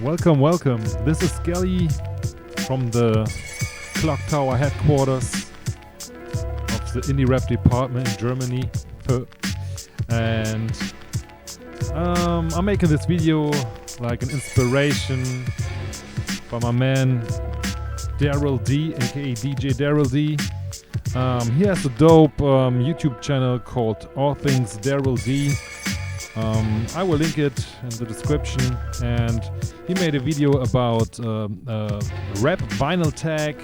Welcome, welcome. This is Skeli from the Clock Tower headquarters of the indie rap department in Germany. And I'm making this video like an inspiration for my man Darrell D, aka DJ Darrell D. He has a dope YouTube channel called All Things Darrell D. I will link it in the description, and he made a video about Rap Vinyl Tag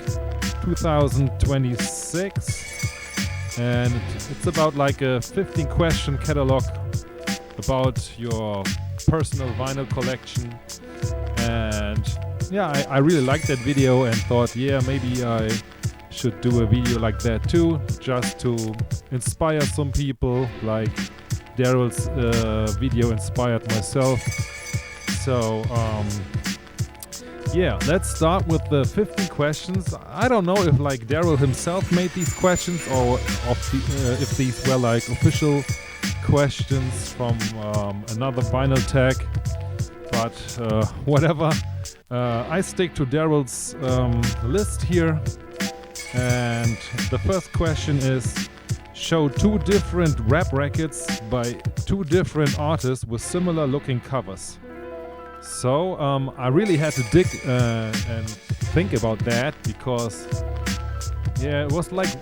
2026, and it's about like a 15 question catalog about your personal vinyl collection. And yeah, I really liked that video and thought, yeah, maybe I should do a video like that too, just to inspire some people, like Darrell's video inspired myself. So yeah, let's start with the 15 questions. I don't know if like Darrell himself made these questions or if these were like official questions from another vinyl tag, but whatever. I stick to Darrell's list here, and the first question is: show two different rap records by two different artists with similar looking covers. So I really had to dig and think about that, because yeah, it was like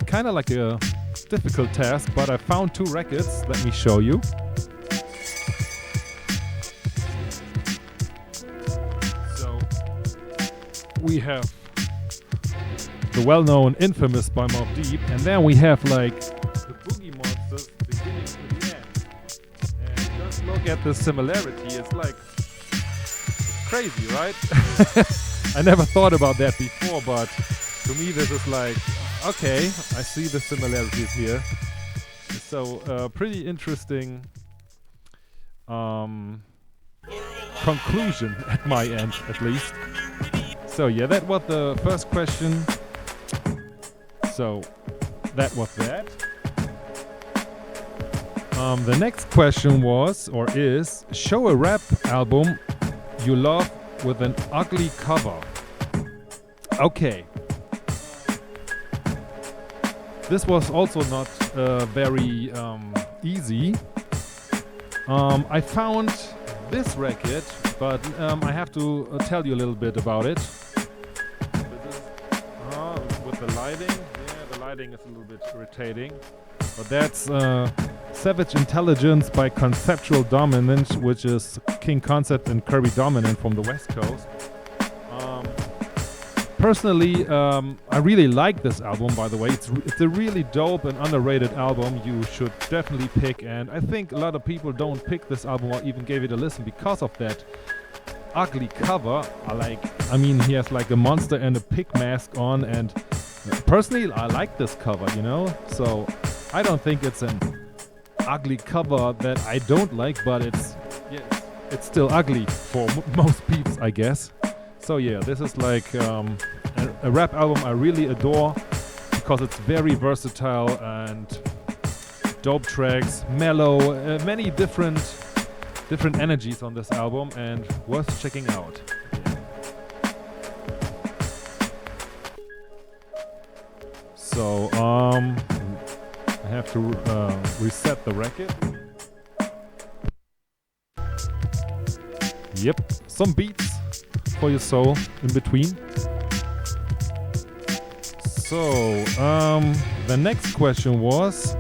kind of like a difficult task, but I found two records. Let me show you. So we have the well-known Infamous by Mobb Deep, and then we have like the Boogie Monsters beginning to the end. And just look at the similarity, it's like crazy, right? I never thought about that before, but to me this is like, okay, I see the similarities here. So pretty interesting conclusion at my end, at least. So yeah, that was the first question. So that was that. The next question was, or is, show a rap album you love with an ugly cover. Okay. This was also not very easy. I found this record, but I have to tell you a little bit about it. With the lighting. The lighting is a little bit irritating, but that's Savage Intelligence by Conceptual Dominant, which is King Concept and Kirby Dominant from the West Coast. Personally, I really like this album, by the way. It's a really dope and underrated album you should definitely pick, and I think a lot of people don't pick this album or even gave it a listen because of that ugly cover. I mean, he has like a monster and a pig mask on, and personally, I like this cover, you know? So I don't think it's an ugly cover that I don't like, but it's still ugly for most peeps, I guess. So yeah, this is like a rap album I really adore, because it's very versatile and dope tracks, mellow, many different energies on this album, and worth checking out. So I have to reset the record. Yep, some beats for your soul in between. So the next question was: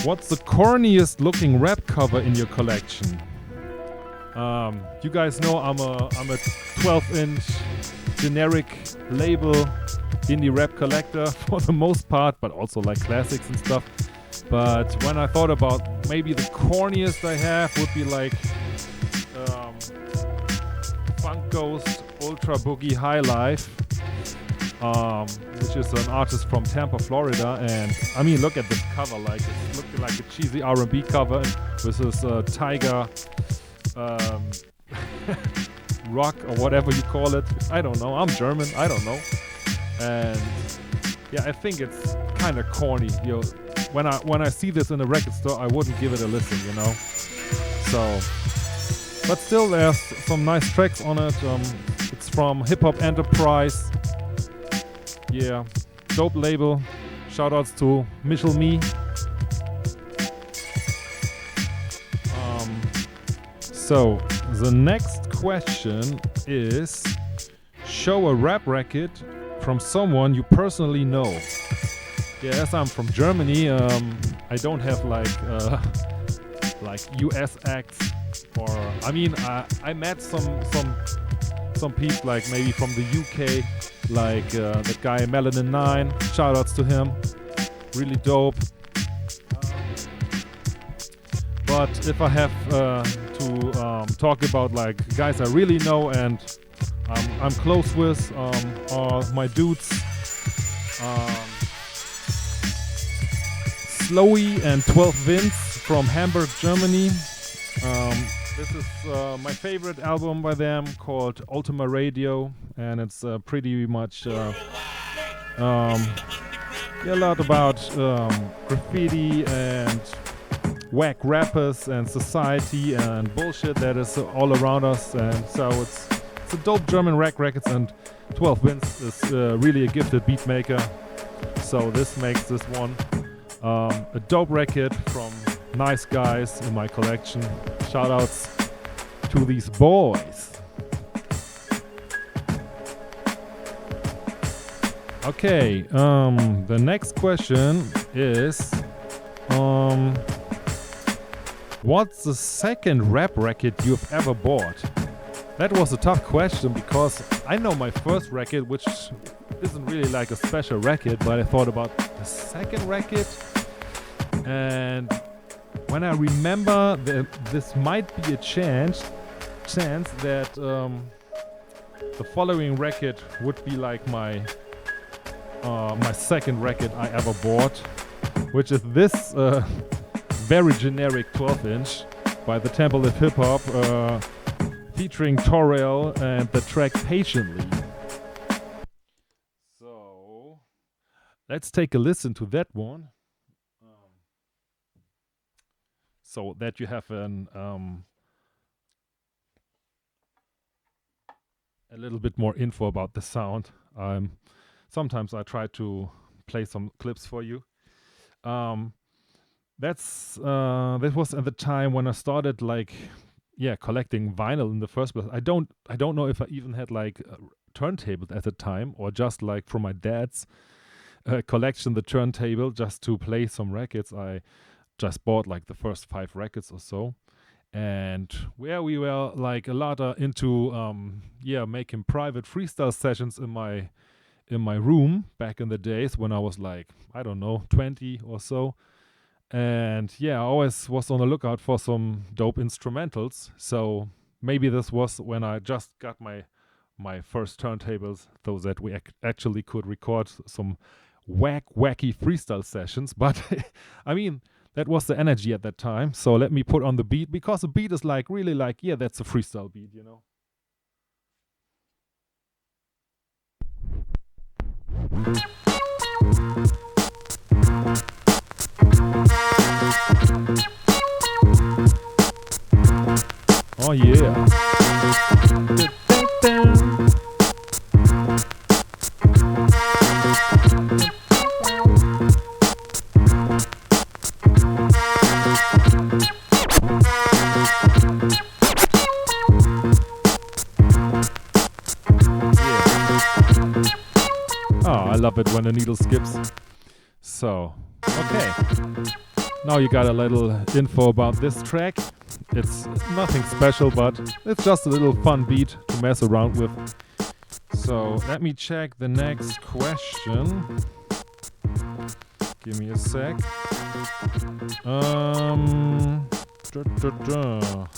what's the corniest looking rap cover in your collection? You guys know I'm a 12-inch generic label indie rap collector for the most part, but also like classics and stuff. But when I thought about maybe the corniest I have would be like Funk Ghost Ultra Boogie High Life, which is an artist from Tampa, Florida. And I mean, look at this cover, like it's looking like a cheesy R&B cover with this tiger rock or whatever you call it. I don't know, I'm German, I don't know. And yeah, I think it's kind of corny. You know, when I see this in a record store, I wouldn't give it a listen, you know. So But still, there's some nice tracks on it. It's from Hip Hop Enterprise. Yeah, dope label. Shoutouts to Michel Me. So the next question is: show a rap record from someone you personally know. Yeah, as I'm from Germany, I don't have like US acts, or I mean, I met some people like maybe from the UK, like that guy Melanin 9. Shoutouts to him, really dope. But if I have to talk about like guys I really know and I'm close with, are my dudes Slowy and 12 Vince from Hamburg, Germany. This is my favorite album by them, called Ultima Radio, and it's pretty much a lot about graffiti and whack rappers and society and bullshit that is all around us. And so it's a dope German rap records, and 12 Vince is really a gifted beat maker. So this makes this one a dope record from nice guys in my collection. Shoutouts to these boys. Okay, the next question is what's the second rap record you've ever bought? That was a tough question because I know my first record, which isn't really like a special record, but I thought about the second record. And when I remember that this might be a chance that the following record would be like my second record I ever bought, which is this very generic 12-inch by the Temple of Hip Hop, featuring Darrell and the track Patiently. So let's take a listen to that one, so that you have a little bit more info about the sound. Sometimes I try to play some clips for you. That was at the time when I started collecting vinyl in the first place. I don't know if I even had like turntables at the time, or just like from my dad's collection, the turntable, just to play some records. I just bought like the first 5 records or so, and where we were like a lot into making private freestyle sessions in my room back in the days when I was like, I don't know, 20 or so. And yeah, I always was on the lookout for some dope instrumentals. So maybe this was when I just got my first turntables, so that we actually could record some wacky freestyle sessions. But I mean, that was the energy at that time. So let me put on the beat, because the beat is like really like, yeah, that's a freestyle beat, you know. Oh yeah. I love it when the needle skips. So, okay. Now you got a little info about this track. It's nothing special, but it's just a little fun beat to mess around with. So, let me check the next question. Give me a sec.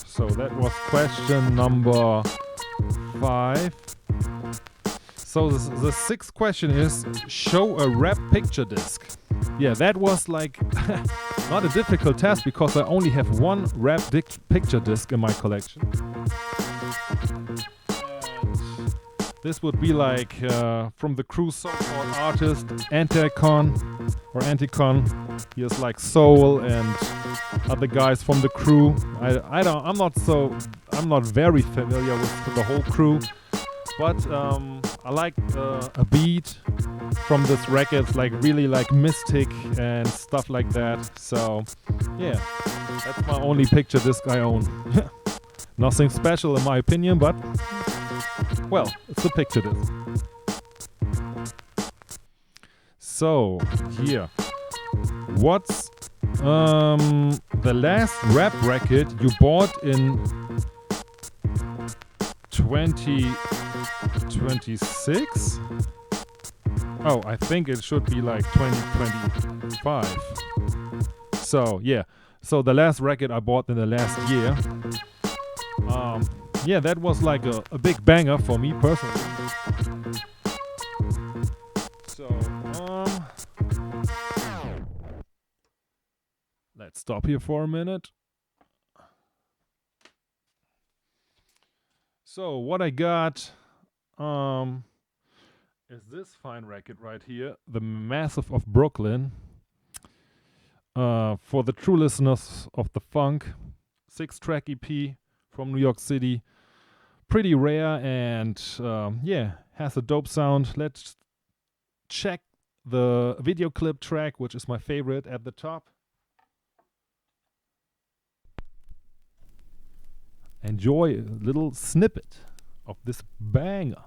So that was question number 5. So the 6th question is, show a rap picture disc. Yeah, that was like not a difficult task, because I only have one rap picture disc in my collection. And This would be like from the Crew so-called artist Anticon. He has like Soul and other guys from the Crew. I'm not very familiar with the whole Crew, but I like a beat from this record. It's like really like mystic and stuff like that. So yeah, that's my only picture disc I own. Nothing special in my opinion, but well, it's a picture disc. So here, what's the last rap record you bought in 2026? Oh, I think it should be like 2025. So yeah, so the last record I bought in the last year. Yeah, that was like a big banger for me personally. So, let's stop here for a minute. So, what I got is this fine record right here, The Massive of Brooklyn. For the true listeners of the funk, 6-track EP from New York City. Pretty rare and yeah, has a dope sound. Let's check the video clip track, which is my favorite, at the top. Enjoy a little snippet of this banger.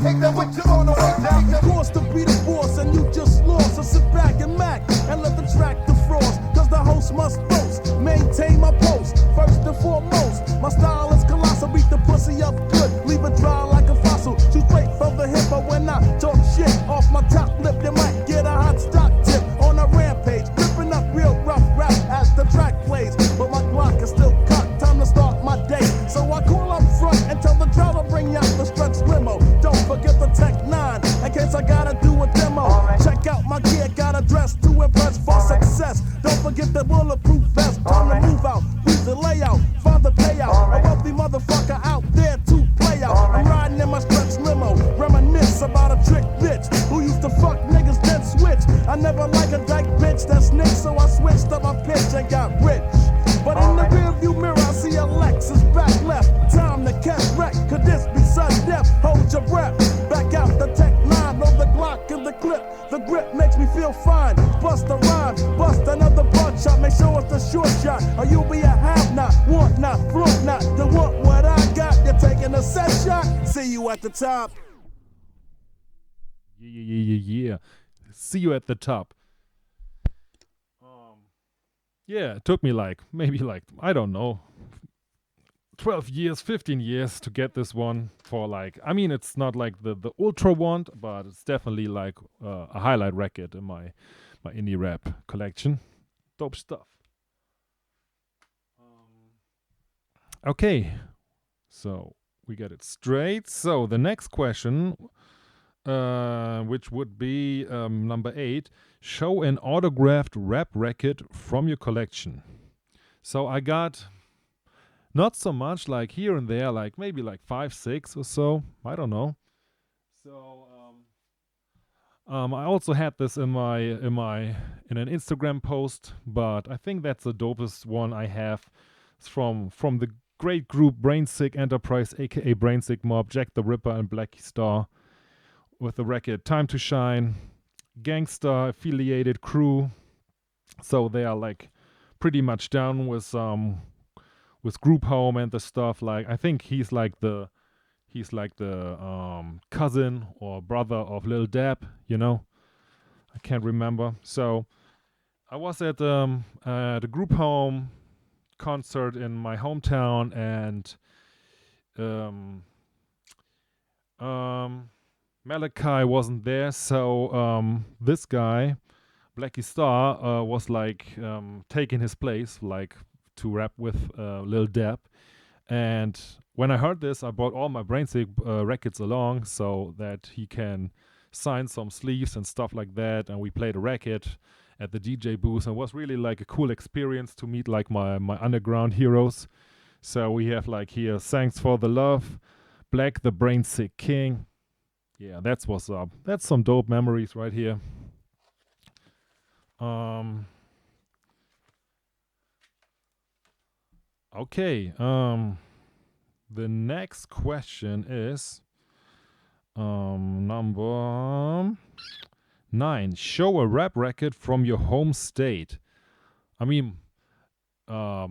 Take that with you on the way down. Of course, to be the boss, and you just lost. So sit back and mac and let the track defrost. Cause the host must boast, maintain my post. First and foremost, my style is colossal. Beat the pussy up good, leave it dry like a fossil. Shoot straight from the hip, but when I talk shit off my top lip, you might get a hot stock tip on a rampage. Ripping up real rough rap as the track plays. But my Glock is still cocked, time to start my day. So I call up front and tell the driver bring out the stretch limo. Don't forget the Tech 9 in case I gotta do a demo. Check out my gear, got a dress to impress for success. Don't forget the bulletproof vest. Time to move out, use the layout, find the payout. A wealthy motherfucker out there to play out. I'm riding in my stretch limo, reminisce about a trick bitch who used to fuck niggas then switch. I never like a dyke bitch that's nick, so I switched up my pitch and got rich. But in the rearview mirror, I see a Lexus back left. Time to catch wreck. Could this be sudden death? Hold your breath. Back out the Tech 9, load the Glock in the clip. The grip makes me feel fine. Bust a rhyme, bust another buckshot. Make sure it's a short shot, or you'll be a have not, want not, flaunt not. To want what I got, you're taking a set shot. See you at the top. Yeah. See you at the top. Yeah, it took me maybe I don't know, 12 years, 15 years to get this one for I mean, it's not like the ultra one, but it's definitely like a highlight record in my indie rap collection. Dope stuff. Okay, so we got it straight. So the next question, which would be number 8, show an autographed rap record from your collection. So I got not so much, like here and there, like maybe like 5, 6 or so. I don't know. So I also had this in an Instagram post, but I think that's the dopest one I have. It's from the great group Brainsick Enterprise, aka Brainsick Mob, Jack the Ripper, and Blackie Star, with the record Time to Shine, gangster affiliated crew. So they are like pretty much down with Group Home and the stuff. Like I think he's like the cousin or brother of Lil Dab, you know. I can't remember. So I was at the Group Home concert in my hometown, and Malachi wasn't there, so this guy, Blackie Star, was like taking his place, like to rap with Lil Dab, and when I heard this, I brought all my Brainsick records along so that he can sign some sleeves and stuff like that. And we played a record at the DJ booth, and it was really like a cool experience to meet like my underground heroes. So we have like here, Thanks for the Love, Black the Brainsick King. Yeah, that's what's up. That's some dope memories right here. Okay. The next question is number 9. Show a rap record from your home state. I mean, I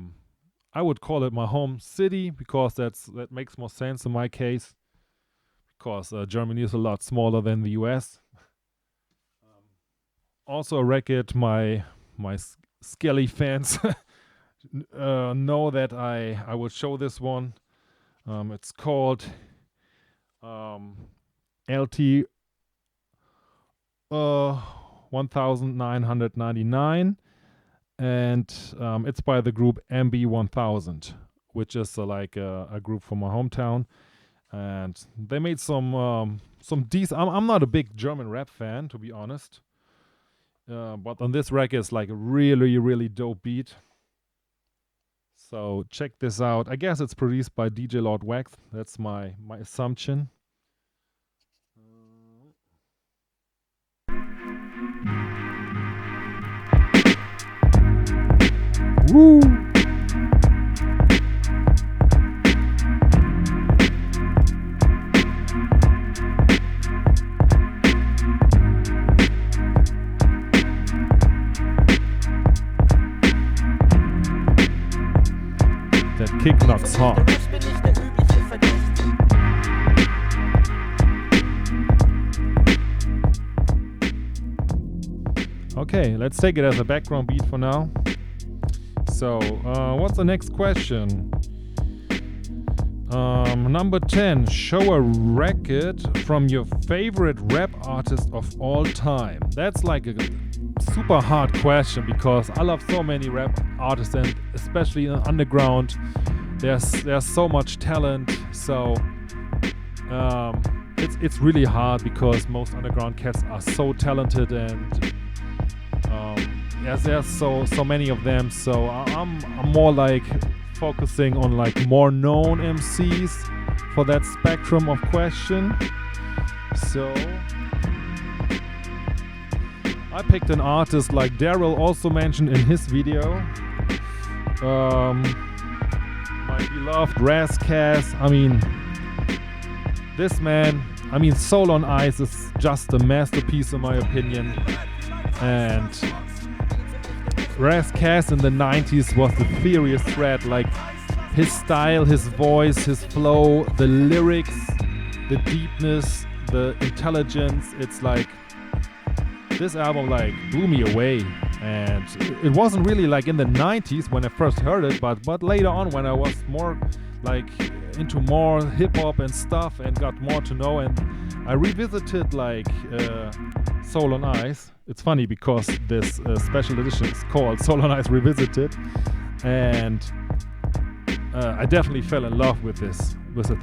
would call it my home city because that makes more sense in my case. Because Germany is a lot smaller than the US. Also a record my Skeli fans know that I would show this one. It's called LT 1999, and it's by the group MB 1000, which is like a group from my hometown. And they made some decent. I'm not a big German rap fan, to be honest. But on this record, it's like a really, really dope beat. So check this out. I guess it's produced by DJ Lord Wax. That's my assumption. Woo! That kick knocks hard. Okay, let's take it as a background beat for now. So, what's the next question? Number 10. Show a record from your favorite rap artist of all time. That's like a super hard question because I love so many rap artists, and especially in underground, there's so much talent. So it's really hard because most underground cats are so talented, and there's so many of them. So I'm more like focusing on like more known MCs for that spectrum of question. So I picked an artist like Darrell also mentioned in his video. My beloved Razcast. I mean, this man, Soul on Ice is just a masterpiece in my opinion. And Razcast in the 90s was the furious threat. Like his style, his voice, his flow, the lyrics, the deepness, the intelligence. It's like this album like blew me away. And it wasn't really like in the 90s when I first heard it, but later on when I was more like into more hip-hop and stuff and got more to know, and I revisited like Soul on Ice. It's funny because this special edition is called Soul on Ice Revisited, and I definitely fell in love with this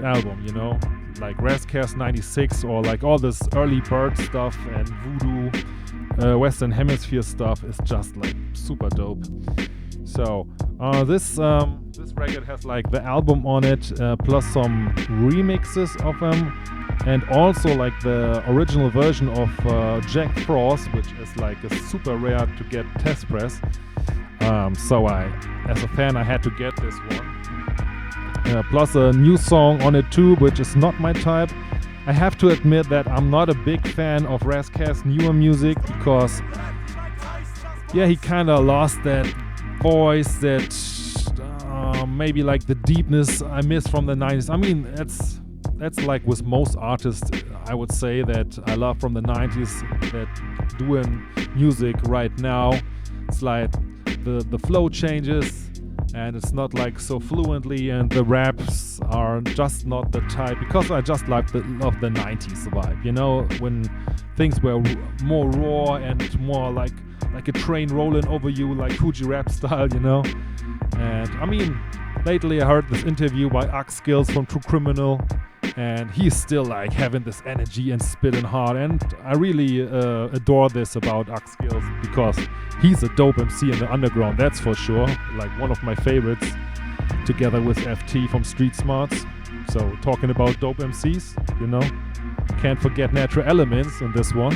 album, you know, like Razcast 96 or like all this early Bird stuff and Voodoo Western Hemisphere stuff is just like super dope. So this record has like the album on it, plus some remixes of them, and also like the original version of Jack Frost, which is like a super rare to get test press. So as a fan, I had to get this one. Plus a new song on it too, which is not my type. I have to admit that I'm not a big fan of Razcast's newer music because, yeah, he kind of lost that voice, that maybe like the deepness I miss from the 90s. I mean, that's like with most artists, I would say, that I love from the 90s that doing music right now. It's like the flow changes and it's not like so fluently, and the raps are just not the type, because I just love the 90s vibe, you know, when things were more raw and more like a train rolling over you, like Fuji rap style, you know. And I mean, lately I heard this interview by Skills from True Criminal, and he's still like having this energy and spitting hard, and I really adore this about Skills because he's a dope MC in the underground, that's for sure. Like one of my favorites, together with FT from Street Smarts. So talking about dope MCs, you know, can't forget Natural Elements in this one.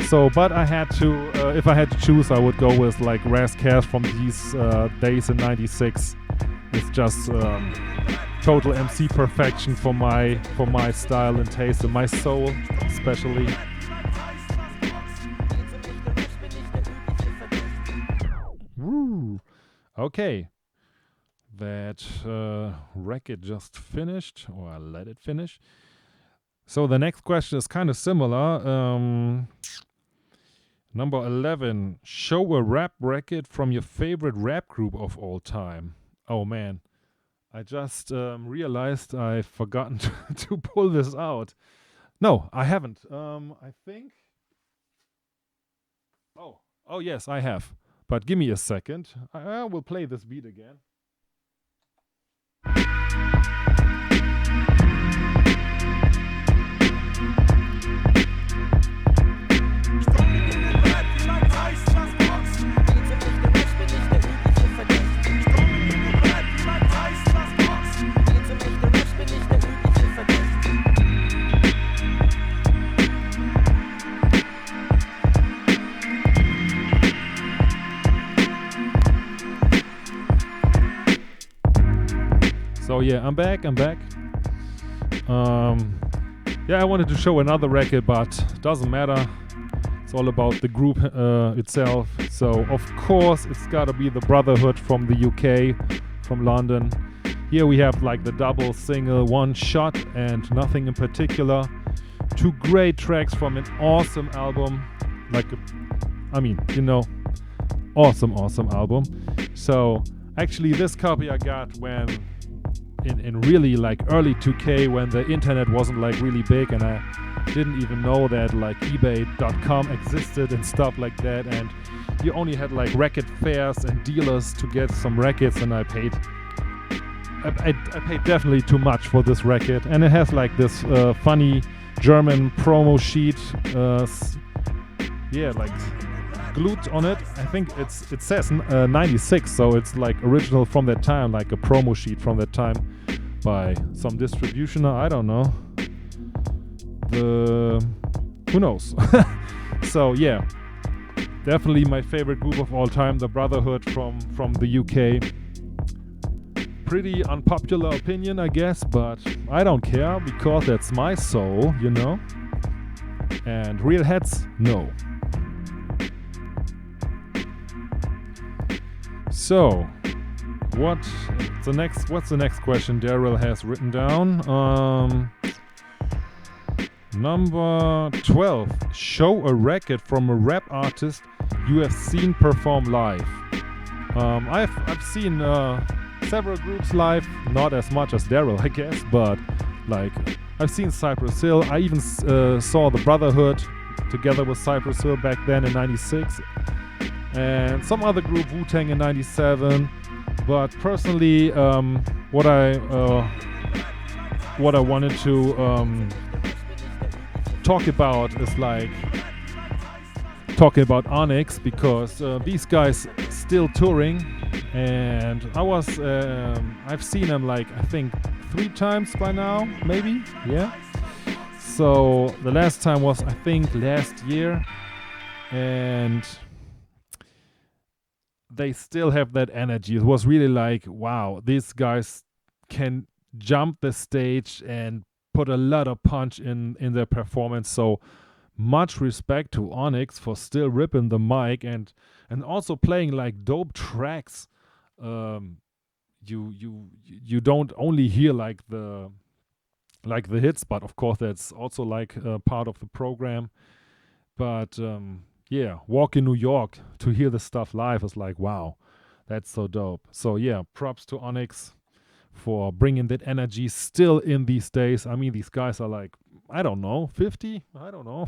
So, but I had to, if I had to choose, I would go with like Razzcast from these days in '96. It's just total MC perfection for my style and taste and my soul, especially. Woo. Okay, that record just finished, or I let it finish. So the next question is kind of similar. Number 11, show a rap record from your favorite rap group of all time. Oh man, I just realized I've forgotten to pull this out. No, I haven't. I think. Oh yes, I have. But give me a second. I will play this beat again. So yeah, I'm back. Yeah, I wanted to show another record, but doesn't matter. It's all about the group itself. So of course it's gotta be the Brotherhood from the UK, from London. Here we have like the double single, One Shot and Nothing in Particular. Two great tracks from an awesome album. Awesome album. So actually this copy I got when in really like early 2K, when the internet wasn't like really big, and I didn't even know that like eBay.com existed and stuff like that, and you only had like record fairs and dealers to get some records, and I paid definitely too much for this record. And it has like this funny German promo sheet like glued on it. I think it says 96, so it's like original from that time, like a promo sheet from that time by some distributioner, I don't know. Who knows? So yeah, definitely my favorite group of all time, the Brotherhood from the UK. Pretty unpopular opinion, I guess, but I don't care because that's my soul, you know. And real heads, no. So, what's the next question Darrell has written down? Number 12. Show a record from a rap artist you have seen perform live. I've seen several groups live, not as much as Darrell, I guess, but like I've seen Cypress Hill. I even saw the Brotherhood together with Cypress Hill back then in '96. And some other group, Wu-Tang, in '97. But personally, what I wanted to talk about is like talking about Onyx, because these guys still touring, and I've seen them like I think 3 times by now, maybe, yeah. So the last time was I think last year, and they still have that energy. It was really like, wow, these guys can jump the stage and put a lot of punch in their performance. So much respect to Onyx for still ripping the mic and also playing like dope tracks. You don't only hear like the hits, but of course that's also like part of the program. But yeah, walk in New York to hear the stuff live is like, wow, that's so dope. So yeah, props to Onyx for bringing that energy still in these days. I mean, these guys are like, I don't know, 50? I don't know.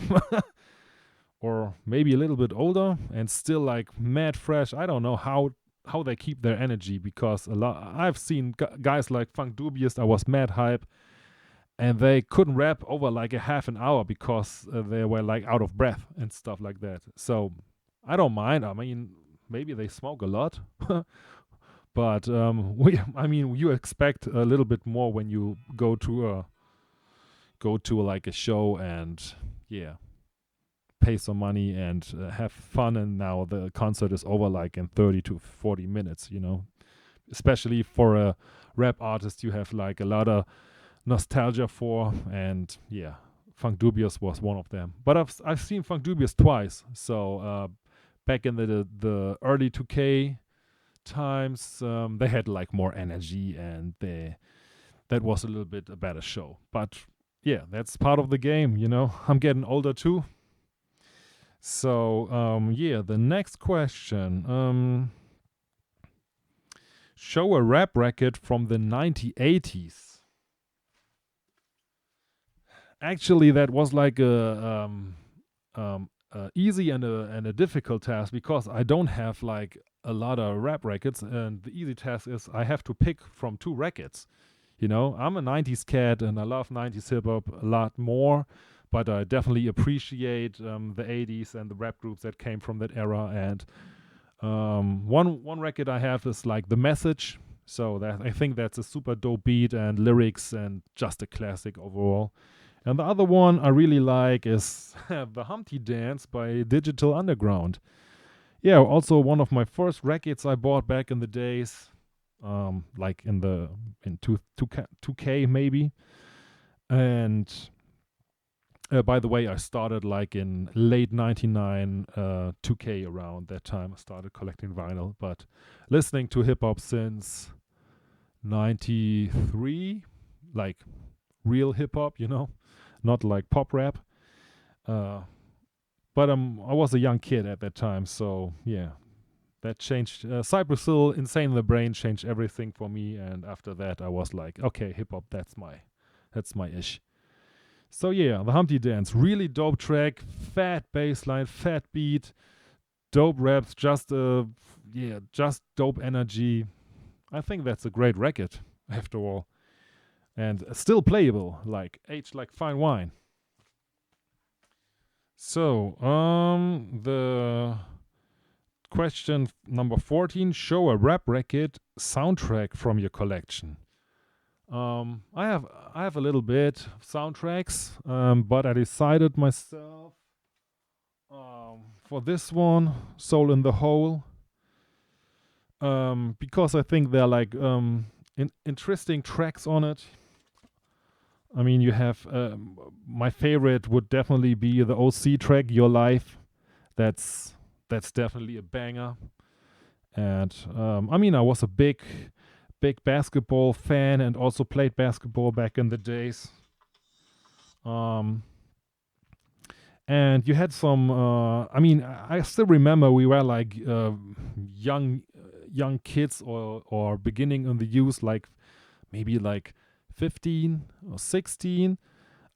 Or maybe a little bit older and still like mad fresh. I don't know how how they keep their energy, because I've seen guys like Funk Dubious. I was mad hype, and they couldn't rap over like a half an hour because they were like out of breath and stuff like that. So I don't mind. I mean, maybe they smoke a lot, but you expect a little bit more when you go to like a show and pay some money and have fun. And now the concert is over like in 30 to 40 minutes. Especially for a rap artist, you have like a lot of nostalgia for, and Funk Dubious was one of them. But I've seen Funk Dubious twice. So back in the early 2K times, they had like more energy, and that was a little bit a better show. But that's part of the game, I'm getting older too. So the next question. Show a rap record from the 1980s. Actually, that was like a easy and a difficult task, because I don't have like a lot of rap records, and the easy task is I have to pick from 2 records. I'm a 90s cat, and I love 90s hip hop a lot more, but I definitely appreciate the 80s and the rap groups that came from that era. And one record I have is like The Message. So that I think that's a super dope beat and lyrics, and just a classic overall. And the other one I really like is The Humpty Dance by Digital Underground. Also one of my first records I bought back in the days, like in 2K maybe. And by the way, I started like in late 99, 2K around that time. I started collecting vinyl, but listening to hip hop since 93, like real hip hop, not like pop rap. But I was a young kid at that time, so that changed. Cypress Hill, Insane in the Brain changed everything for me, and after that I was like, okay, hip hop, that's my ish. So The Humpty Dance, really dope track, fat bass line, fat beat, dope raps, just dope energy. I think that's a great record after all, and still playable, like aged like fine wine. So the question number 14: show a rap record soundtrack from your collection. I have a little bit of soundtracks, but I decided myself for this one, Soul in the Hole, because I think they're like interesting tracks on it. I mean, you have my favorite would definitely be the OC track, Your Life. That's definitely a banger. And I was a big basketball fan, and also played basketball back in the days. And you had some, I still remember we were like young kids or beginning in the youth, like maybe like 15 or 16.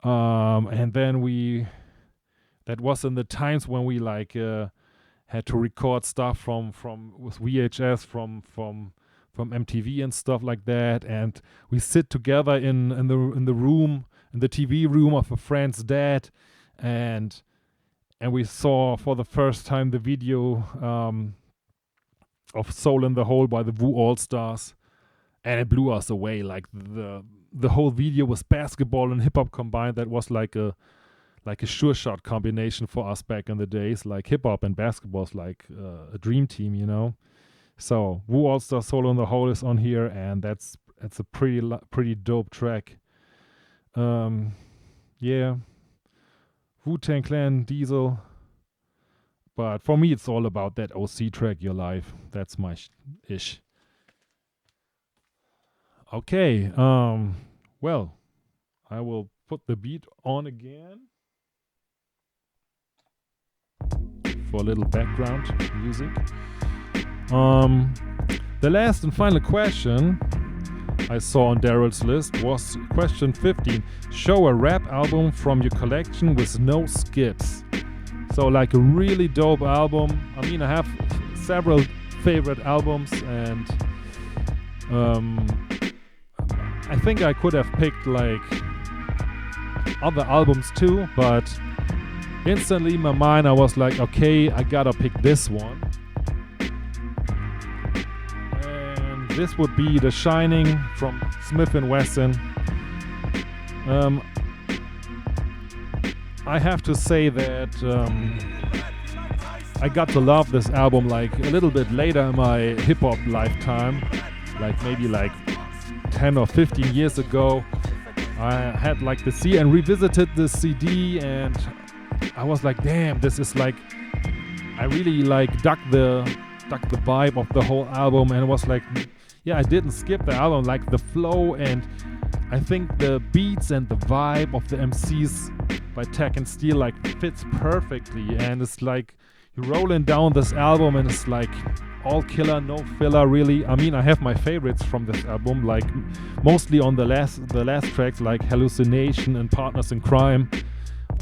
And then that was in the times when we like had to record stuff with VHS from MTV and stuff like that, and we sit together in the room, in the TV room of a friend's dad, and we saw for the first time the video of Soul in the Hole by the Wu All Stars, and it blew us away. Like the whole video was basketball and hip hop combined. That was like a sure shot combination for us back in the days. Like hip hop and basketball's like a dream team, So Wu All Star Soul in the Hole is on here, and that's a pretty dope track. Wu-Tang Clan, Diesel. But for me, it's all about that OC track, Your Life. That's my ish. Okay. Well, I will put the beat on again for a little background music. The last and final question I saw on Darrell's list was question 15. Show a rap album from your collection with no skips. So like a really dope album. I have several favorite albums, and I think I could have picked like other albums too, but instantly in my mind I was like, okay, I gotta pick this one. And this would be The Shining from Smith & Wesson. I have to say that I got to love this album like a little bit later in my hip-hop lifetime, like maybe like 10 or 15 years ago. I had like the CD and revisited the CD, and I was like, damn, this is like, I really like dug the vibe of the whole album, and it was like, yeah, I didn't skip the album, like the flow, and I think the beats and the vibe of the MCs by Tech and Steel like fits perfectly, and it's like you're rolling down this album and it's like all killer, no filler really. I mean, I have my favorites from this album, like mostly on the last tracks like Hallucination and Partners in Crime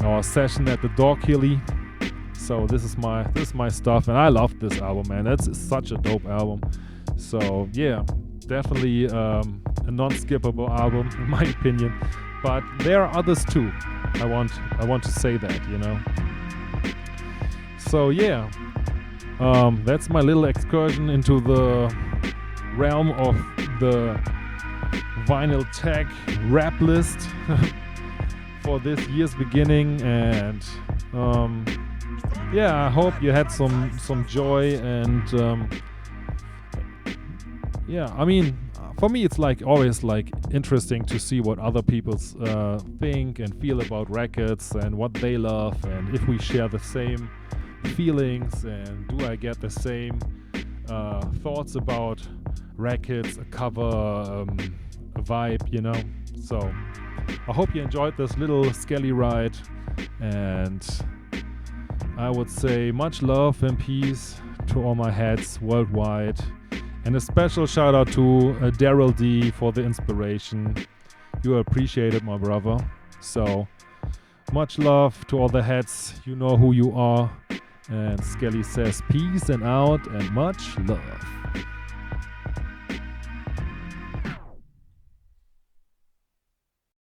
or Session at the Door Killy. So this is my stuff, and I love this album, man. It's such a dope album. So yeah, definitely a non-skippable album in my opinion. But there are others too. I want to say that, you know. So yeah, that's my little excursion into the realm of the Vinyl Tech rap list for this year's beginning, and yeah, I hope you had some joy, and yeah, I mean, for me it's like always like interesting to see what other people think and feel about records and what they love, and if we share the same feelings, and do I get the same thoughts about records, a cover, a vibe, you know. So I hope you enjoyed this little Skeli ride, and I would say much love and peace to all my heads worldwide, and a special shout out to Darrell D for the inspiration. You appreciate it, my brother. So much love to all the heads, you know who you are. And Skeli says peace and out and much love.